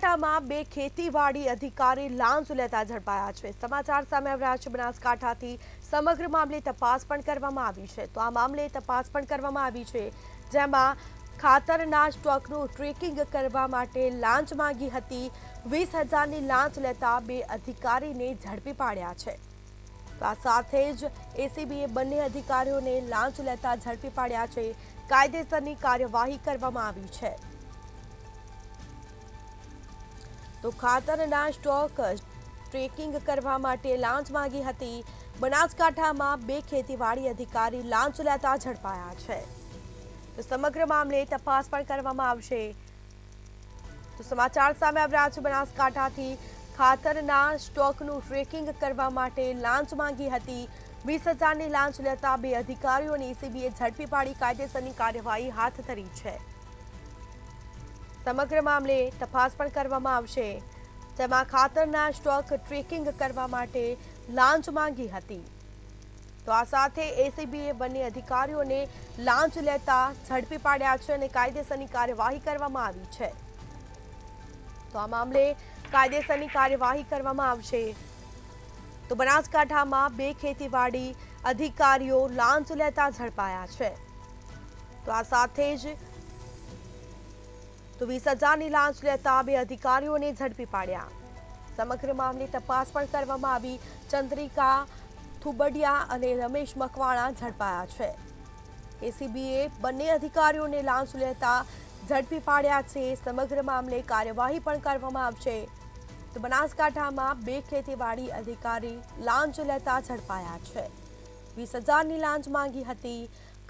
બનાસકાંઠામાં બે ખેતીવાડી અધિકારી લાંચ લેતા ઝડપાયા છે। સમાચાર સામે આવ્યા છે બનાસકાંઠાથી। સમગ્ર મામલે તપાસ પણ કરવામાં આવી છે। તો આ મામલે તપાસ પણ કરવામાં આવી છે, જેમાં ખાતરના સ્ટોકનું ટ્રેકિંગ કરવા માટે લાંચ માંગી હતી। 20,000ની લાંચ લેતા બે અધિકારીને ઝડપી પાડ્યા છે। તો આ સાથે જ એસીબીએ બંને અધિકારીઓને લાંચ લેતા ઝડપી પાડ્યા છે। કાયદેસરની કાર્યવાહી કરવામાં આવી છે। તો ખાતરના સ્ટોક ટ્રેકિંગ કરવા માટે લાંચ માંગી હતી। બનાસકાંઠામાં બે ખેતીવાડી અધિકારી લાંચ લેતા ઝડપાયા છે। તો સમગ્ર મામલે તપાસ પણ કરવામાં આવશે। તો સમાચાર સામે આવ્યા છે બનાસકાંઠાથી। ખાતરના સ્ટોકનું ટ્રેકિંગ કરવા માટે લાંચ માંગી હતી। 20,000ની લાંચ લેતા બે અધિકારીઓને એસીબીએ ઝડપી પાડી કાયદેસરની કાર્યવાહી હાથ ધરી છે। સમગ્ર મામલે તપાસ પણ કરવામાં આવશે, જેમાં ખાતરના સ્ટોક ટ્રેકિંગ કરવા માટે લાંચ માંગી હતી। તો આ સાથે એસીબીએ બંને અધિકારીઓને લાંચ લેતા ઝડપી પાડ્યા છે અને કાયદેસરની કાર્યવાહી કરવામાં આવી છે। તો આ મામલે કાયદેસરની કાર્યવાહી કરવામાં આવશે। તો બનાસકાંઠામાં બે ખેતીવાડી અધિકારીઓ લાંચ લેતા ઝડપાયા છે। તો આ સાથે જ 20,000ની લાંચ લેતા બે અધિકારીઓને ઝડપી પાડ્યા। સમગ્ર મામલે તપાસ પણ કરવામાં આવી। ચંદ્રિકા થુબડિયા અને રમેશ મકવાણા ઝડપાયા છે। એસીબીએ બંને અધિકારીઓને લાંચ લેતા ઝડપી પાડ્યા છે। સમગ્ર મામલે કાર્યવાહી પણ કરવામાં આવશે। તો બનાસકાંઠામાં બે ખેતીવાડી અધિકારી લાંચ લેતા ઝડપાયા છે। 20,000ની લાંચ માંગી હતી।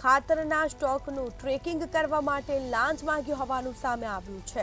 ખાતરના સ્ટોકનું ટ્રેકિંગ કરવા માટે લાંચ માંગ્યું હોવાનું સામે આવ્યું છે।